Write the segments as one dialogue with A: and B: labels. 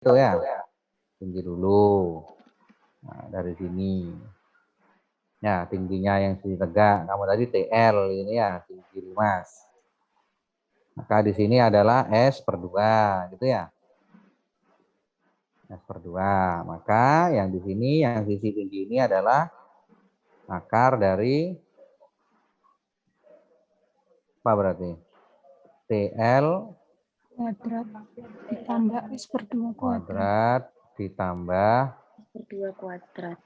A: itu ya, tinggi dulu. Nah, dari sini. Ya, tingginya yang sisi tegak. Kamu tadi TL ini ya, tinggi luas. Maka di sini adalah S per 2, gitu ya. S per 2. Maka yang di sini, yang sisi tinggi ini adalah akar dari apa berarti? TL
B: kuadrat ditambah S per 2
A: kuadrat ditambah
C: per 2 kuadrat.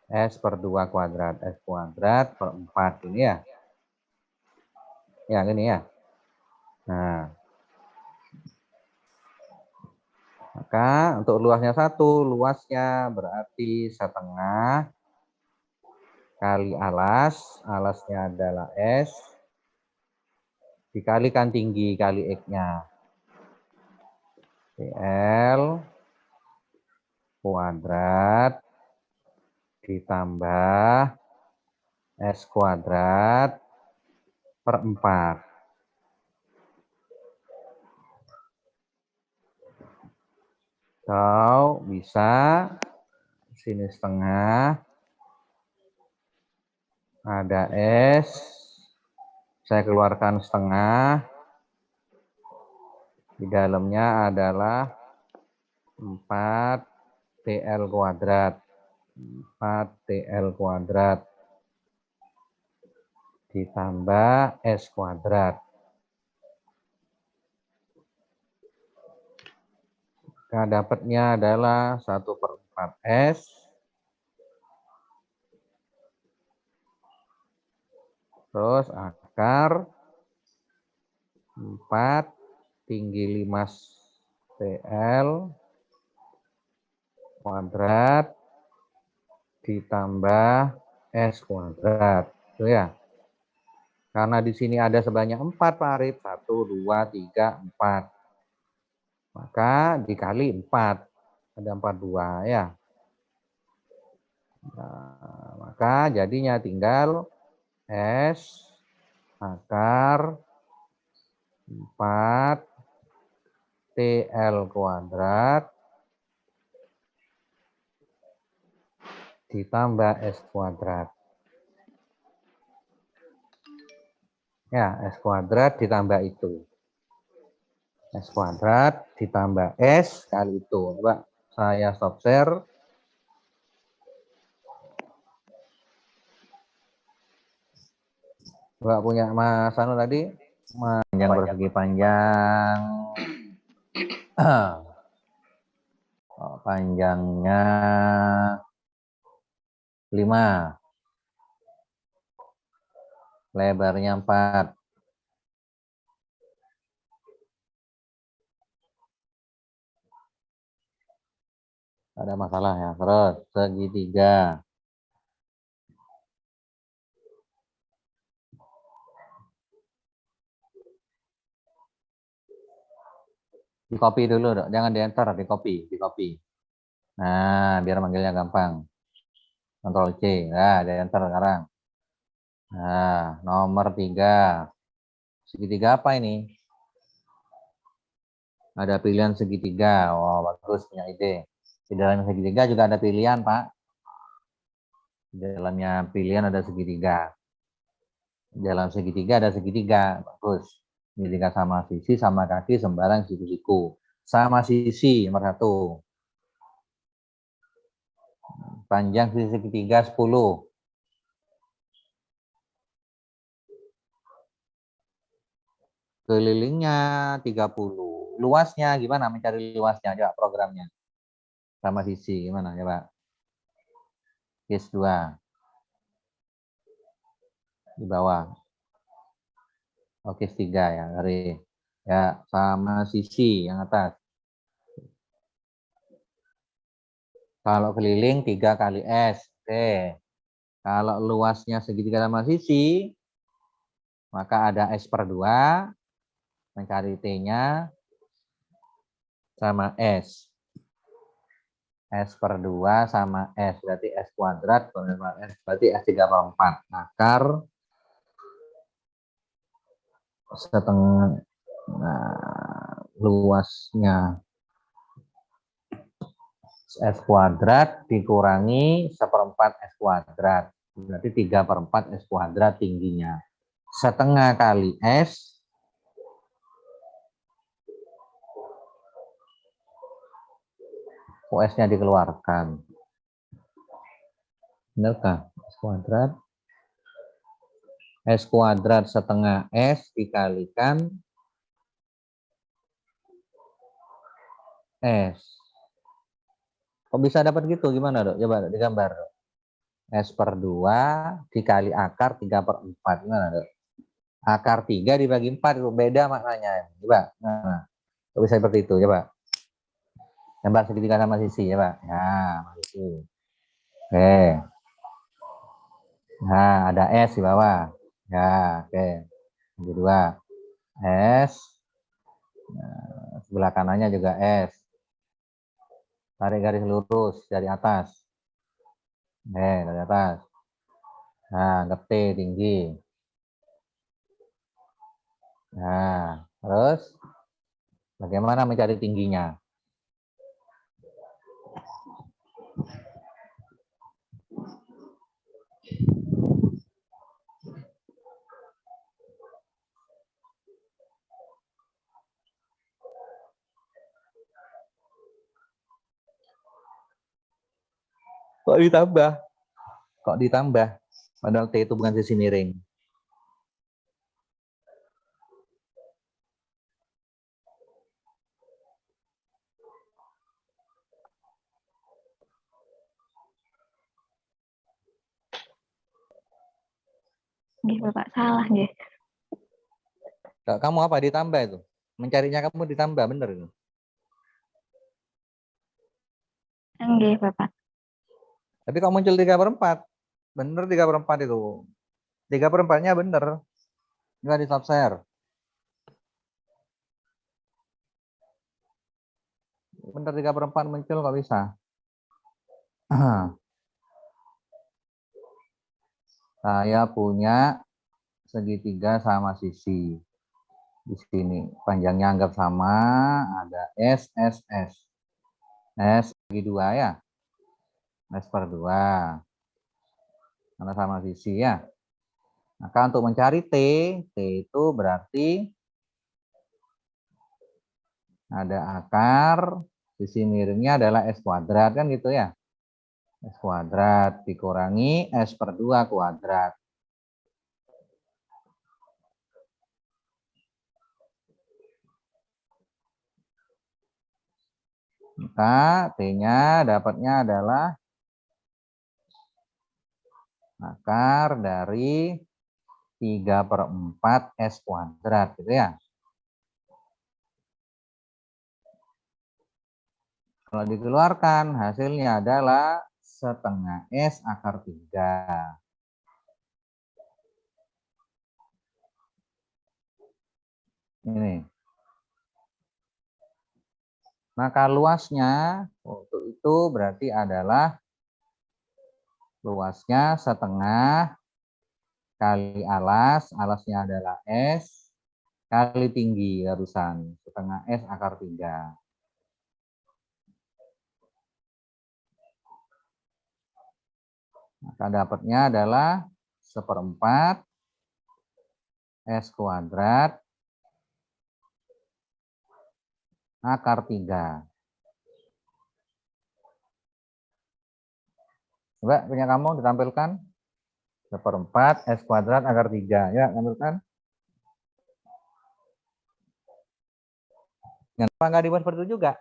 A: S per 2 kuadrat. S kuadrat per 4 ini ya. Ya, gini ya. Nah, maka untuk luasnya 1, luasnya berarti setengah kali alas. Alasnya adalah S. Dikalikan tinggi kali X-nya. TL kuadrat ditambah S kuadrat per 4. Atau bisa sini setengah, ada S, saya keluarkan setengah, di dalamnya adalah 4 TL kuadrat. 4 TL kuadrat ditambah S kuadrat. Maka dapatnya adalah 1 per 4 S terus akar 4 tinggi 5 TL kuadrat ditambah S kuadrat. Itu ya. Karena di sini ada sebanyak 4 Pak Arif. 1, 2, 3, 4. Maka dikali 4. Ada 42 ya. Nah, maka jadinya tinggal S akar 4 TL kuadrat ditambah S kuadrat. Ya, S kuadrat ditambah itu. S kuadrat ditambah S kali itu. Coba saya stop share. Coba punya Mas Anu tadi. Panjang persegi panjang. Oh, panjangnya 5. Lebarnya 4. Ada masalah ya. Terus segitiga. Di copy dulu, dok. Jangan di enter, di copy. Nah, biar manggilnya gampang. Ctrl C. Nah, di enter sekarang. Nah, nomor 3. Segitiga apa ini? Ada pilihan segitiga. Wow, bagus, punya ide. Di dalam segitiga juga ada pilihan, Pak. Di dalamnya pilihan ada segitiga. Di dalam segitiga ada segitiga. Bagus. Segitiga sama sisi, sama kaki, sembarang siku-siku. Sama sisi, nomor 1. Panjang sisi segitiga 10. Kelilingnya 30. Luasnya gimana? Mencari luasnya. Coba programnya. Sama sisi. Gimana? Coba. Case 2. Di bawah. Oke, 3 ya. Dari ya sama sisi yang atas. Kalau keliling 3 kali S. Oke. Kalau luasnya segitiga sama sisi, maka ada S per 2. Mencari T-nya sama S. S per 2 sama S. Berarti S kuadrat. S berarti S 3 per 4. Akar setengah. Nah, luasnya S kuadrat dikurangi 1/4 S kuadrat. Berarti 3/4 S kuadrat tingginya. Setengah kali S. S-nya dikeluarkan. Benarkah? S kuadrat. S kuadrat setengah S dikalikan S. Kok bisa dapat gitu? Gimana, Dok? Coba digambar. S per 2 dikali akar 3/4. Gimana, Dok? Akar 3 dibagi 4 itu beda maknanya. Coba. Nah, bisa seperti itu, coba. Gambar segitiga sama sisi, ya, Pak. Ya, sisi. Oke. Nah, ada S di bawah. Ya, oke. Yang kedua, S. Nah, sebelah kanannya juga S. Tarik garis lurus dari atas. Dari atas. Nah, anggap T tinggi. Nah, terus bagaimana mencari tingginya? Kok ditambah? Kok ditambah? Padahal T itu bukan sisi miring.
B: Nggih, Bapak, salah nggih.
A: Kamu apa ditambah itu? Mencarinya kamu ditambah, bener itu?
B: Nggih, Bapak.
A: Tapi kok muncul 3/4? Bener 3/4 itu. 3/4-nya bener. Enggak di stop share. Bener 3/4 muncul kok bisa? Saya punya segitiga sama sisi. Di sini panjangnya anggap sama, ada S, S, S. S bagi 2 ya. S per 2. Karena sama sisi ya. Maka untuk mencari T, T itu berarti ada akar, sisi miringnya adalah S kuadrat kan gitu ya. S kuadrat dikurangi S per 2 kuadrat. Maka T-nya dapatnya adalah akar dari 3/4 S kuadrat gitu ya. Kalau dikeluarkan hasilnya adalah setengah S akar 3. Ini. Maka luasnya untuk itu berarti adalah luasnya setengah kali alas, alasnya adalah S, kali tinggi harusan, setengah S akar 3. Maka dapatnya adalah 1/4 S kuadrat akar 3. Coba punya kamu ditampilkan. 1/4 S kuadrat akar 3. Ya, tampilkan. Kenapa nggak dibuat seperti itu juga?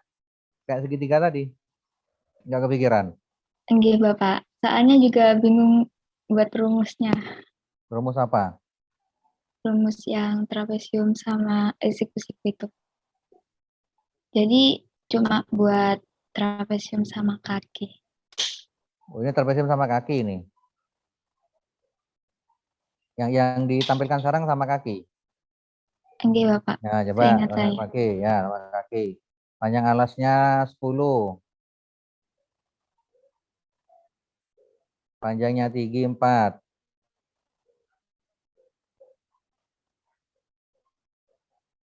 A: Kayak segitiga tadi. Nggak kepikiran.
B: Nggih, Bapak. Soalnya juga bingung buat rumusnya.
A: Rumus apa?
B: Rumus yang trapesium sama eksekutif itu. Jadi cuma buat trapesium sama kaki.
A: Oh, ini trapesium sama kaki ini. Yang ditampilkan sekarang sama kaki.
B: Nggih, Bapak.
A: Ya, coba
B: Seingat saya.
A: kaki, ya, sama kaki. Panjang alasnya 10. Panjangnya tinggi 4.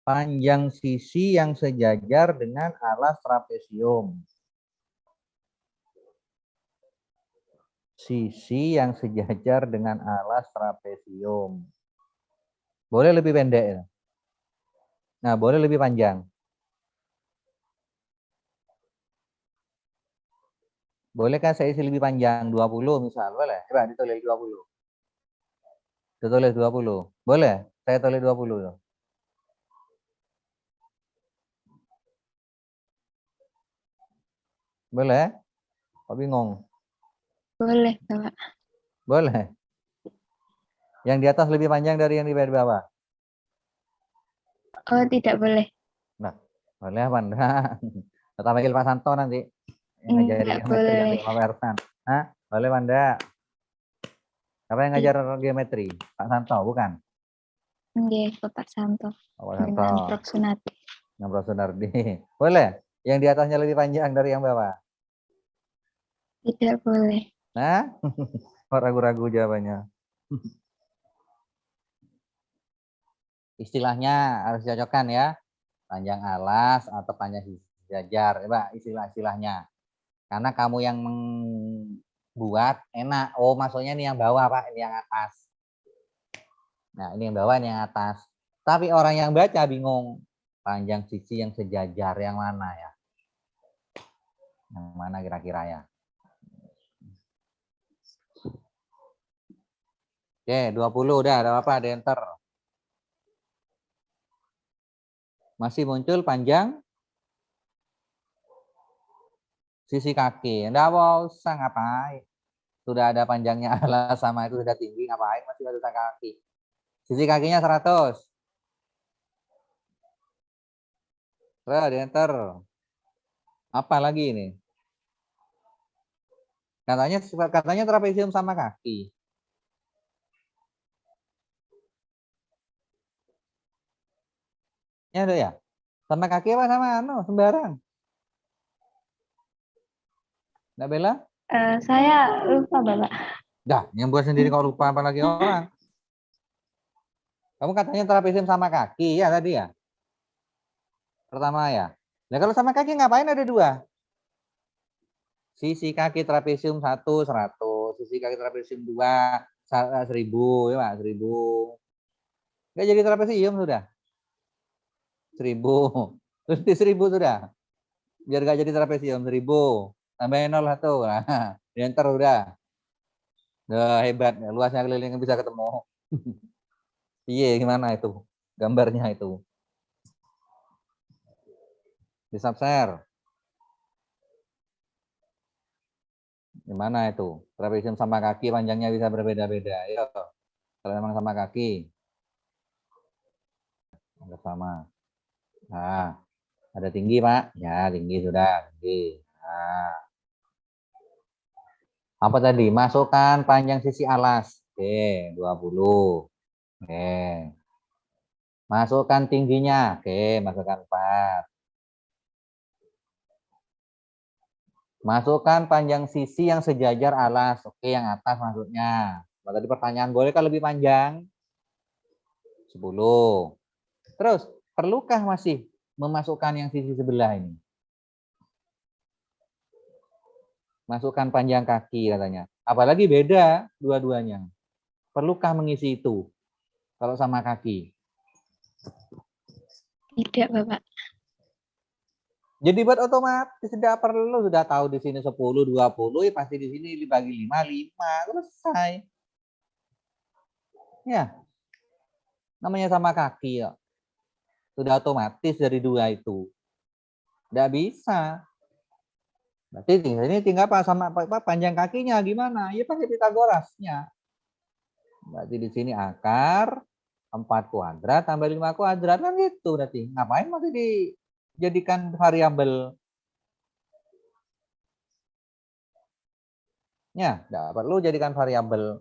A: Panjang sisi yang sejajar dengan alas trapesium. sisi yang sejajar dengan alas trapesium. Boleh lebih pendek ya? Nah, boleh lebih panjang. Bolehkah saya isi lebih panjang 20 misal? Boleh? Coba ditulis 20. Ditulis 20. Boleh? Saya tulis 20. Boleh? Kok bingung?
B: Boleh, Bapak.
A: Boleh. Yang di atas lebih panjang dari yang di bawah.
B: Oh, tidak boleh.
A: Nah, boleh apa enggak? Kita panggil Pak Santo nanti. Yang ngajari
B: Enggak
A: geometri
B: boleh.
A: nanti Pak Ersan. Hah? Boleh apa enggak? Siapa yang ngajar geometri? Pak Santo, bukan?
B: Nggih, Bapak Santo.
A: Oh, Pak Santo.
B: Dengan Prof. Sunardi.
A: Yang Prof. Sunardi. Boleh? Yang di atasnya lebih panjang dari yang bawah?
B: Tidak boleh.
A: Nah, kok ragu-ragu jawabannya. Istilahnya harus cocokkan ya. Panjang alas atau panjang sejajar. Coba istilah-istilahnya. Karena kamu yang membuat enak. Oh, maksudnya ini yang bawah, Pak. Ini yang atas. Nah, ini yang bawah, ini yang atas. Tapi orang yang baca bingung. Panjang sisi yang sejajar yang mana ya? Yang mana kira-kira ya? Oke, 20 udah. Ada apa? Ada enter. Masih muncul panjang sisi kaki. Enggak usah ngapain. Sudah ada panjangnya alas sama itu sudah tinggi. Ngapain masih ada kaki? Sisi kakinya 100. Terus di enter. Apa lagi ini? Katanya trapesium sama kaki. Ya ada ya? Sama kaki apa sama sembarang? Nggak Bella?
B: Saya lupa, Bapak.
A: Dah, yang buat sendiri kau lupa apalagi orang. Kamu katanya trapesium sama kaki ya tadi ya? Pertama ya. Nah kalau sama kaki ngapain ada dua? Sisi kaki trapesium 1 100, sisi kaki trapesium 2 1000 ya Pak, 1000. Enggak jadi trapesium sudah. 1000. Terus di 1000 sudah. Biar enggak jadi trapesium 1000. Tambahin 0 1. Nah, enter udah. Udah hebat ya, luasnya keliling bisa ketemu. Iya, gimana itu? Gambarnya itu. Di subshare. Gimana itu? Trapesium sama kaki panjangnya bisa berbeda-beda. Ayo. Kalau memang sama kaki. Anggap sama. Nah, ada tinggi, Pak? Ya, tinggi sudah. Tinggi. Nah, apa tadi? Masukkan panjang sisi alas. Oke, 20. Oke. Masukkan tingginya. Oke, masukkan 4. Masukkan panjang sisi yang sejajar alas. Oke, yang atas maksudnya. Kalau tadi pertanyaan, bolehkah lebih panjang? 10. Terus, perlukah masih memasukkan yang sisi sebelah ini? Masukkan panjang kaki katanya. Apalagi beda dua-duanya. Perlukah mengisi itu? Kalau sama kaki.
B: Tidak, Bapak.
A: Jadi buat otomatis tidak perlu, sudah tahu di sini 10 20 ya pasti di sini dibagi 5 5 selesai. Ya. Namanya sama kaki ya. Sudah otomatis dari dua itu. Tidak bisa. Berarti ini tinggal apa sama panjang kakinya gimana? Ya pakai Pitagorasnya. Berarti di sini akar 4 kuadrat tambah 5 kuadrat kan gitu berarti. Ngapain masih dijadikan variabel? Ya, tidak perlu jadikan variabel.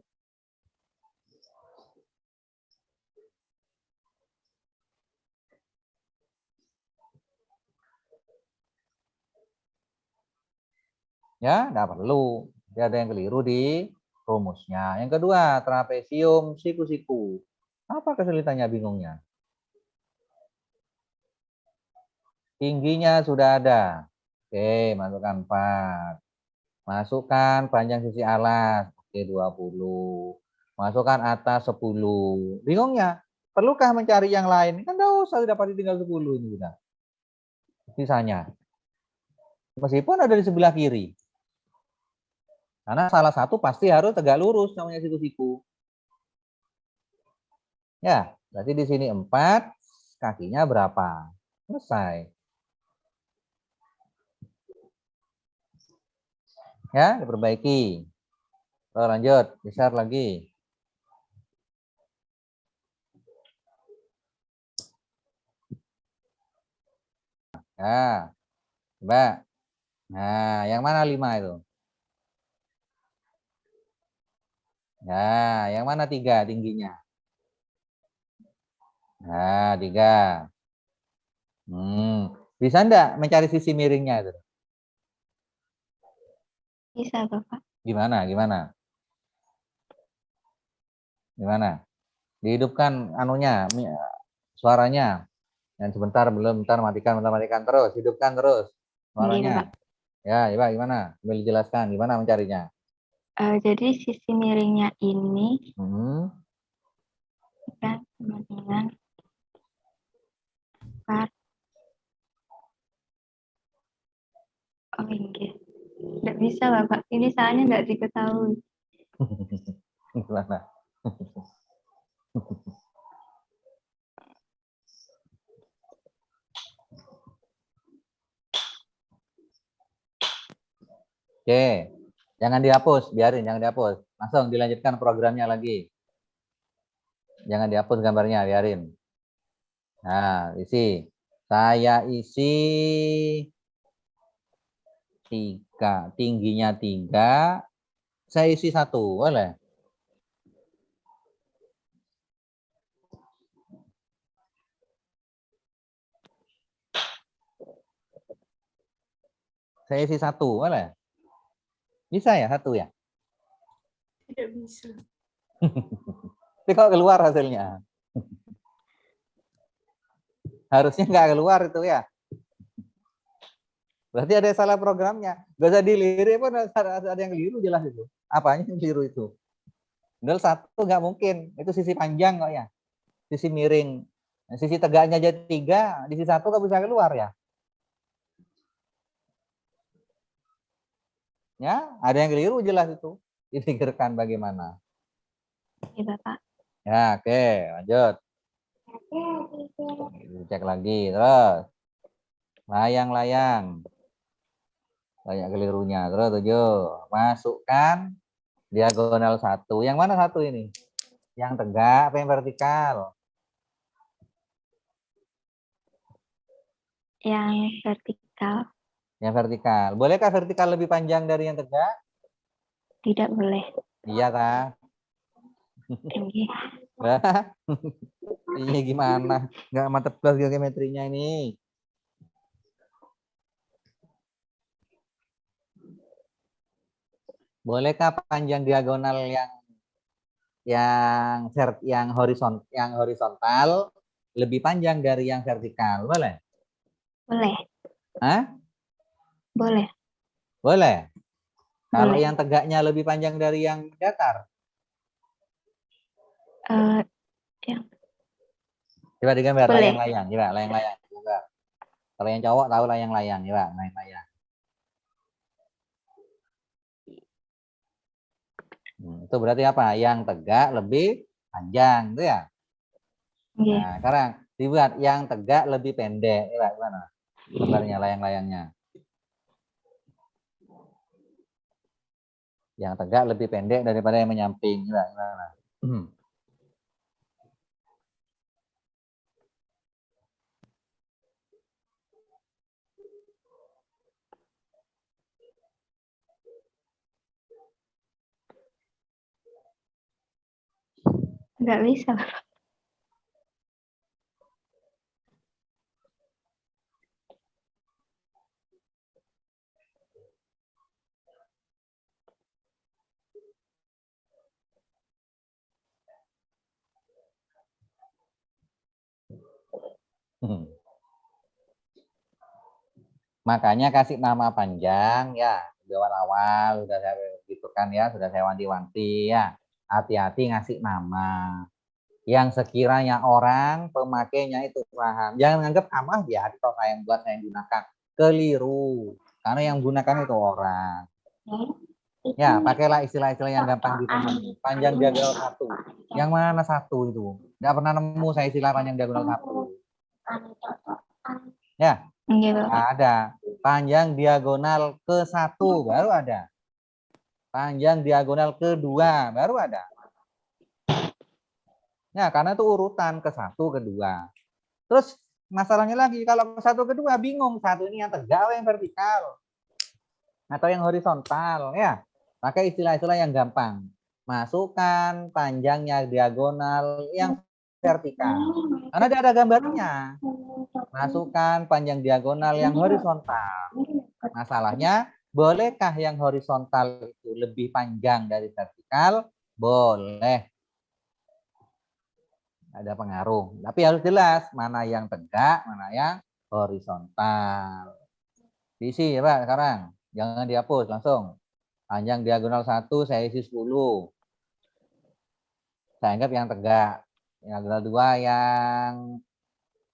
A: Ya, tidak perlu. Jadi ada yang keliru di rumusnya. Yang kedua, trapesium siku-siku. Apa kesulitannya bingungnya? Tingginya sudah ada. Oke, masukkan 4. Masukkan panjang sisi alas, oke 20. Masukkan atas 10. Bingungnya, perlukah mencari yang lain? Kan enggak usah, dapat tinggal 10 ini sudah. Sisanya. Meskipun ada di sebelah kiri. Karena salah satu pasti harus tegak lurus namanya siku-siku. Ya, berarti di sini 4, kakinya berapa? Selesai. Ya, diperbaiki. Terus lanjut, besar lagi. Ya, coba. Nah, yang mana 5 itu? Nah, yang mana 3 tingginya? Nah, 3. Bisa enggak mencari sisi miringnya itu?
B: Bisa, Bapak.
A: Gimana? Gimana? Gimana? Dihidupkan anunya, suaranya. Dan sebentar belum, bentar matikan terus, hidupkan terus
B: Oke, Bapak.
A: suaranya. Ya, coba gimana? Boleh dijelaskan gimana mencarinya?
B: Jadi sisi miringnya ini kan sama dengan 4. Oh, iya. Nggak bisa, Bapak. Ini soalnya nggak diketahui.
A: Gimana? Oke, jangan dihapus, biarin, jangan dihapus. Langsung dilanjutkan programnya lagi. Jangan dihapus gambarnya, biarin. Nah, isi. Saya isi 3, tingginya 3. Saya isi 1, boleh? Saya isi 1, boleh? Bisa ya 1 ya?
C: Tidak bisa.
A: Tapi kok keluar hasilnya? Harusnya nggak keluar itu ya. Berarti ada salah programnya. Gak usah dilirik pun ada yang keliru jelas itu. Apanya yang keliru itu? Padahal 1 nggak mungkin. Itu sisi panjang kok ya. Sisi miring. Nah, sisi tegaknya jadi 3, di sisi 1 nggak bisa keluar ya. Ya, ada yang keliru jelas itu. Dipikirkan bagaimana.
B: Oke, Bapak.
A: Ya, oke, lanjut. Cek lagi terus. Layang-layang. Banyak kelirunya. Terus 7. Masukkan diagonal 1. Yang mana 1 ini? Yang tegak apa yang vertikal?
B: Yang vertikal.
A: Yang vertikal. Bolehkah vertikal lebih panjang dari yang tegak?
B: Tidak boleh.
A: Iya kah?
B: Tinggi.
A: Ini gimana? Nggak mantep plus geometrinya ini. Bolehkah panjang diagonal yang horizontal lebih panjang dari yang vertikal? Boleh?
B: Boleh.
A: Hah?
B: Boleh.
A: Boleh. Kalau
B: Boleh.
A: yang tegaknya lebih panjang dari yang datar?
B: Yang
A: Coba digambar
B: boleh.
A: layang-layang. Coba layang-layang. Coba. Kalau yang cowok tahu layang-layang. Coba layang-layang. Itu berarti apa? Yang tegak lebih panjang, itu ya?
B: Oke.
A: Nah, sekarang dibuat yang tegak lebih pendek. Coba gimana? Gambarnya layang-layangnya. Yang tegak lebih pendek daripada yang menyamping. Coba gimana?
B: Nggak bisa.
A: Makanya kasih nama panjang ya. Di awal-awal sudah saya gitu kan ya, sudah saya wanti-wanti ya. Hati-hati ngasih nama. Yang sekiranya orang pemakainya itu paham. Jangan anggap amal ya, kalau saya yang buat, saya yang gunakan. Keliru. Karena yang gunakan itu orang. Ya, pakailah istilah-istilah yang gampang dipahami. Panjang diagonal 1. Yang mana 1 itu? Nggak pernah nemu saya istilah panjang diagonal 1. Ya,
B: Iya, Bapak.
A: nggak ada. Panjang diagonal ke 1 baru ada. Panjang diagonal ke 2 baru ada. Ya, karena itu urutan ke 1, ke 2. Terus masalahnya lagi, kalau ke 1, ke 2 bingung. 1 ini yang tegak atau yang vertikal? Atau yang horizontal, ya. Pakai istilah-istilah yang gampang. Masukkan panjangnya diagonal yang vertikal. Karena dia ada gambarnya. Masukkan panjang diagonal yang horizontal. Masalahnya, bolehkah yang horizontal itu lebih panjang dari vertikal? Boleh. Ada pengaruh. Tapi harus jelas mana yang tegak, mana yang horizontal. Isi ya Pak sekarang. Jangan dihapus langsung. Panjang diagonal 1 saya isi 10. Saya anggap yang tegak. Diagonal 2 yang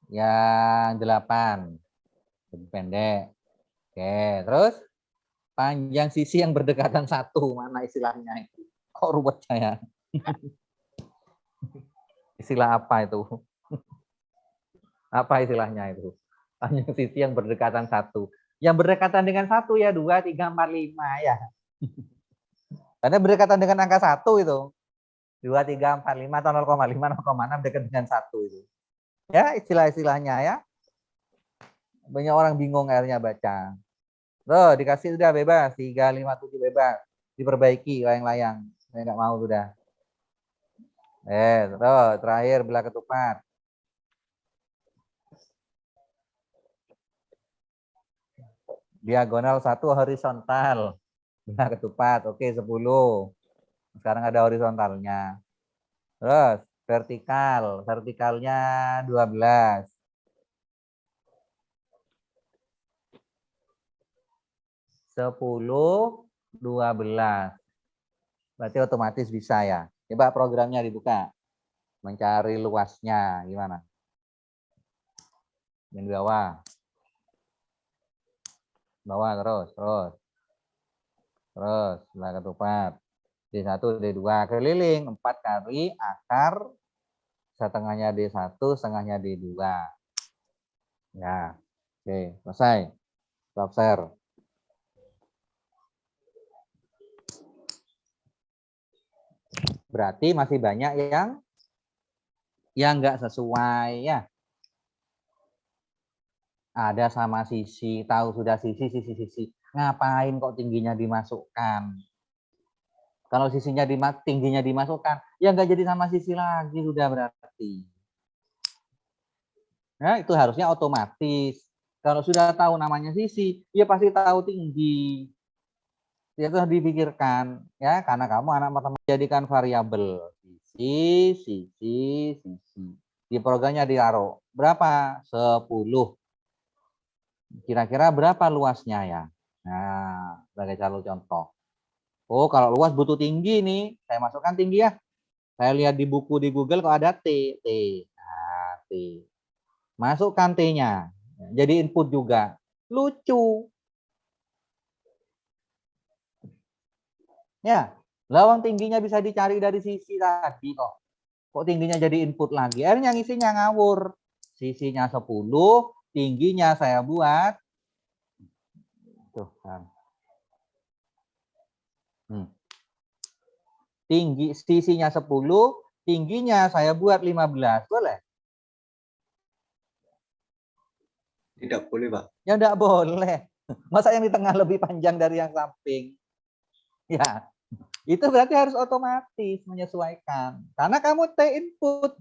A: 8. Lebih pendek. Oke, terus panjang sisi yang berdekatan 1, mana istilahnya itu? Kok ruwet saya? Istilah apa itu? Apa istilahnya itu? Panjang sisi yang berdekatan 1. Yang berdekatan dengan 1 ya 2, 3, 4, 5 ya. Karena berdekatan dengan angka 1 itu. 2, 3, 4, 5 atau 0,5, 0,6 dekat dengan 1 itu. Ya, istilah-istilahnya ya. Banyak orang bingung akhirnya baca. Tuh, dikasih sudah bebas. 3, 5, 7 bebas. Diperbaiki layang-layang. Saya nggak mau sudah. Terus terakhir belah ketupat. Diagonal 1 horizontal. Belah ketupat. Oke, 10. Sekarang ada horizontalnya. Terus vertikal. Vertikalnya 12. 10, 12. Berarti otomatis bisa ya. Coba programnya dibuka. Mencari luasnya gimana? Yang di bawah. Bawah terus. Terus belah ketupat. D1, D2 keliling 4 kali akar setengahnya D1, setengahnya D2. Ya. Oke, selesai. Stop share. Berarti masih banyak yang nggak sesuai ya. Ada sama sisi, tahu sudah sisi. Ngapain kok tingginya dimasukkan? Kalau tingginya dimasukkan, ya nggak jadi sama sisi lagi sudah berarti. Nah, itu harusnya otomatis. Kalau sudah tahu namanya sisi, ya pasti tahu tinggi. Itu harus dipikirkan ya, karena kamu anak matematika jadikan variabel sisi. Di programnya ditaruh berapa? 10. Kira-kira berapa luasnya ya? Nah, sebagai contoh. Oh, kalau luas butuh tinggi nih, saya masukkan tinggi ya. Saya lihat di buku di Google kok ada T. Nah, T. Masukkan T-nya. Jadi input juga. Lucu. Ya, lawang tingginya bisa dicari dari sisi tadi kok. Kok tingginya jadi input lagi? Akhirnya ngisinya ngawur. Sisinya 10, tingginya saya buat. Tuh, kan. Tinggi sisinya 10, tingginya saya buat 15. Boleh?
D: Tidak boleh, Pak.
A: Ya enggak boleh. Masa yang di tengah lebih panjang dari yang samping? Ya, itu berarti harus otomatis menyesuaikan. Karena kamu T input.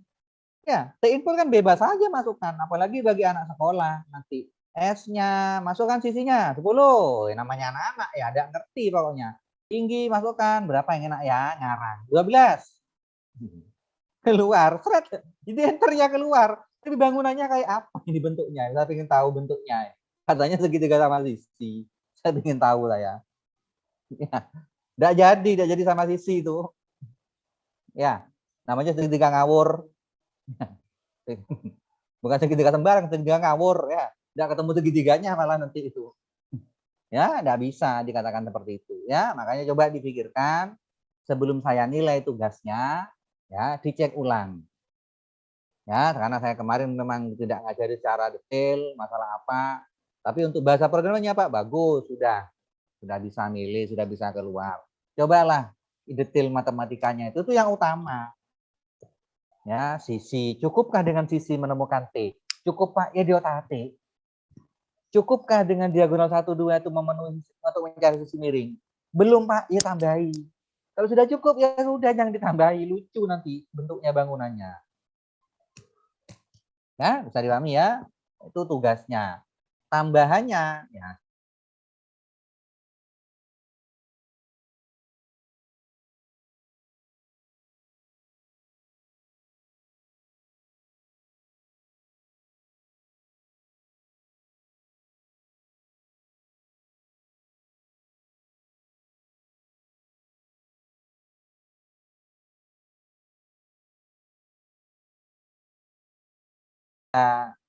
A: Ya, T input kan bebas saja masukkan. Apalagi bagi anak sekolah. Nanti S-nya, masukkan sisinya 10. Namanya anak-anak ya, ada ngerti pokoknya. Tinggi masukkan, berapa yang enak ya? Ngarang. 12. Keluar, seret. Jadi enternya keluar. Tapi bangunannya kayak apa ini bentuknya? Saya ingin tahu bentuknya. Katanya segitiga sama sisi. Saya ingin tahu lah ya. Ya, tidak jadi sama sisi itu. Ya, namanya segitiga ngawur. Bukan segitiga sembarang, segitiga ngawur ya. Tidak ketemu segitiganya malah nanti itu. Ya, tidak bisa dikatakan seperti itu. Ya, makanya coba dipikirkan sebelum saya nilai tugasnya, ya dicek ulang. Ya, karena saya kemarin memang tidak ngajari secara detail masalah apa. Tapi untuk bahasa programnya Pak bagus, sudah bisa milih, sudah bisa keluar. Cobalah detail matematikanya itu yang utama. Ya, sisi cukupkah dengan sisi menemukan T? Cukup Pak, ya diotak T. Cukupkah dengan diagonal 1 2 itu memenuhi untuk mencari sisi miring? Belum Pak, ya tambahi. Kalau sudah cukup ya sudah jangan ditambahi, lucu nanti bentuknya bangunannya. Ya, bisa dipahami ya. Itu tugasnya. Tambahannya ya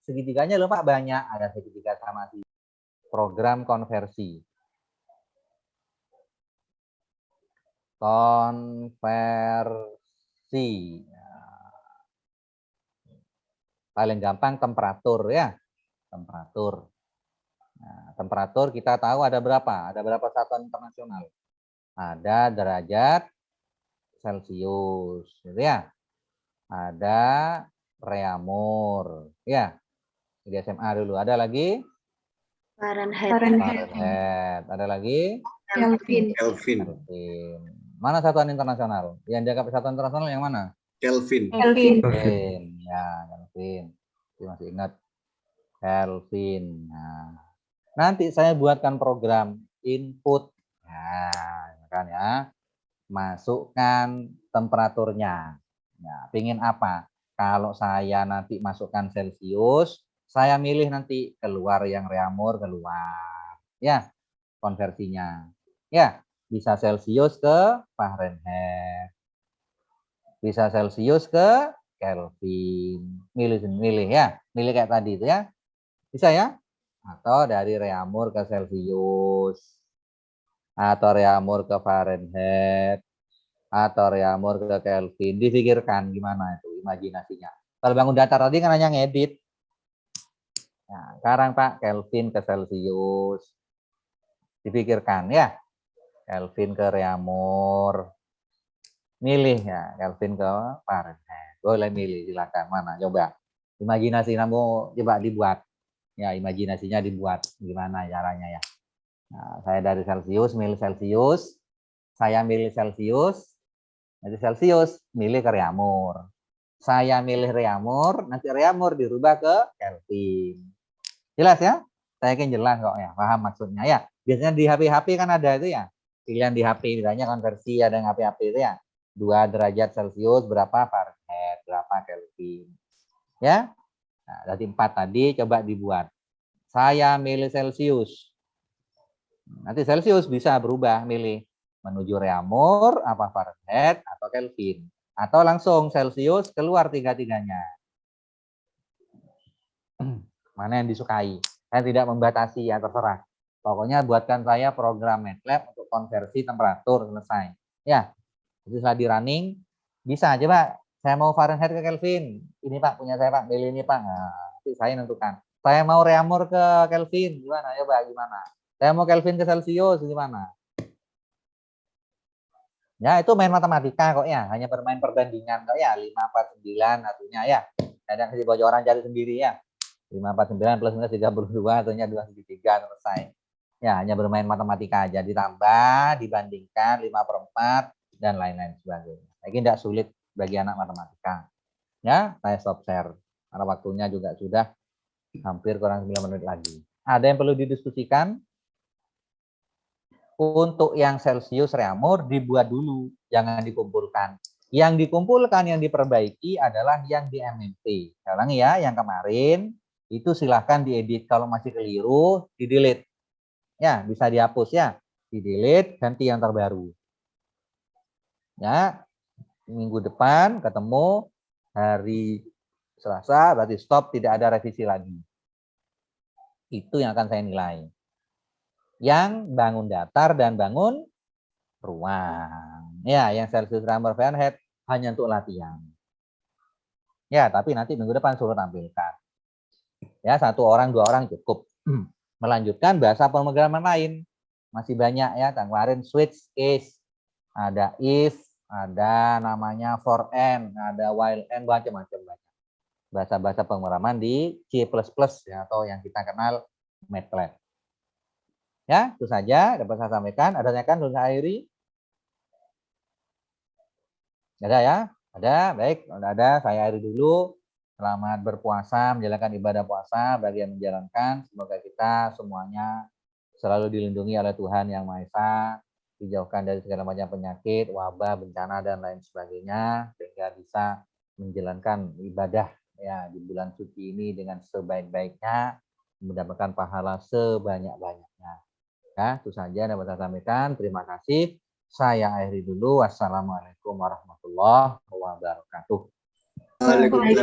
A: segitiganya loh Pak banyak, ada segitiga sama si program konversi. Paling gampang temperatur ya, temperatur. Nah, temperatur kita tahu ada berapa? Ada berapa satuan internasional? Ada derajat Celcius, gitu ya. Ada reaumur, ya. Di SMA dulu. Ada lagi? Fahrenheit. Ada lagi?
C: Kelvin.
D: Kelvin.
A: Mana satuan internasional? Yang dianggap satuan internasional yang mana?
D: Kelvin.
A: Kelvin. Ya, Kelvin. Masih ingat Kelvin. Nah, nanti saya buatkan program input. Nah, kan ya. Masukkan temperaturnya. Ya, pingin apa? Kalau saya nanti masukkan Celcius, saya milih nanti keluar yang reaumur keluar. Ya, konversinya. Ya, bisa Celcius ke Fahrenheit. Bisa Celcius ke Kelvin. Milih ya. Milih kayak tadi itu ya. Bisa ya? Atau dari reaumur ke Celcius. Atau reaumur ke Fahrenheit. Atau reaumur ke Kelvin. Dipikirkan gimana itu imajinasinya. Kalau bangun datar tadi kan hanya ngedit. Nah, sekarang Pak, Kelvin ke Celcius. Dipikirkan ya. Kelvin ke reaumur. Milih ya, Kelvin ke Fahrenheit. Boleh milih, silakan. Mana? Coba. Imajinasi kamu coba dibuat. Ya, imajinasinya dibuat. Gimana caranya ya. Nah, saya dari Celcius, milih Celcius. Saya milih Celcius. Nanti Celcius, milih ke reaumur. Saya milih reaumur, nanti reaumur dirubah ke Kelvin. Jelas ya? Saya yakin jelas kok ya, paham maksudnya ya. Biasanya di HP-HP kan ada itu ya. Pilihan di HP, misalnya konversi ada yang HP-HP itu ya. 2 derajat Celcius, berapa Fahrenheit, berapa Kelvin. Ya. Nah, dari 4 tadi coba dibuat. Saya milih Celcius. Nanti Celcius bisa berubah, milih menuju reaumur, apa Fahrenheit, atau Kelvin. Atau langsung Celcius keluar tiga-tiganya. Mana yang disukai. Saya tidak membatasi ya, terserah. Pokoknya buatkan saya program MATLAB untuk konversi temperatur, selesai. Ya, itu setelah di running, bisa aja Pak. Saya mau Fahrenheit ke Kelvin. Ini Pak, punya saya Pak, pilih ini Pak. Nah, nanti saya nentukan. Saya mau reaumur ke Kelvin, gimana ya Pak, gimana? Saya mau Kelvin ke Celcius, gimana? Ya, itu main matematika kok ya. Hanya bermain perbandingan kok ya. 5, 4, 9 artinya ya. Ada kasih bocoran cari sendiri ya. 5, 4, 9 plus minus 32 artinya 2/3 selesai. Ya, hanya bermain matematika aja. Ditambah, dibandingkan 5/4 dan lain-lain sebagainya. Ini tidak sulit bagi anak matematika. Ya, saya stop share. Karena waktunya juga sudah hampir kurang 9 menit lagi. Ada yang perlu didiskusikan? Untuk yang Celcius reaumur dibuat dulu, jangan dikumpulkan. Yang dikumpulkan, yang diperbaiki adalah yang di MMP. Saya ulangi ya, yang kemarin itu silahkan diedit. Kalau masih keliru, di delete. Ya, bisa dihapus ya. di-delete, ganti yang terbaru. Ya, minggu depan ketemu hari Selasa, berarti stop, tidak ada revisi lagi. Itu yang akan saya nilai. Yang bangun datar dan bangun ruang. Ya, yang Celsius Ramber Fahrenheit hanya untuk latihan. Ya, tapi nanti minggu depan suruh tampilkan. Ya, 1 orang, 2 orang cukup. Melanjutkan bahasa pemrograman lain. Masih banyak ya, kemarin switch case, ada if, ada namanya for n, ada while n, macam-macam. Bahasa-bahasa pemrograman di C++ ya, atau yang kita kenal MATLAB. Ya, itu saja dapat saya sampaikan. Ada tanya kan, belum saya akhiri? Ada ya? Ada, baik. Kalau ada, saya akhiri dulu. Selamat berpuasa, menjalankan ibadah puasa bagi yang menjalankan. Semoga kita semuanya selalu dilindungi oleh Tuhan Yang Maha Esa, dijauhkan dari segala macam penyakit, wabah, bencana, dan lain sebagainya, sehingga bisa menjalankan ibadah ya di bulan suci ini dengan sebaik-baiknya, mendapatkan pahala sebanyak-banyaknya. Ya, itu saja dapat saya sampaikan. Terima kasih. Saya akhiri dulu. Wassalamualaikum warahmatullahi wabarakatuh.
E: Warahmatullahi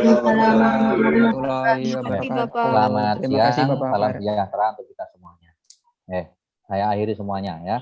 E: wabarakatuh.
A: Selamat
E: Terima kasih
A: siang,
E: Bapak.
A: salam sejahtera untuk kita semuanya. Saya akhiri semuanya ya.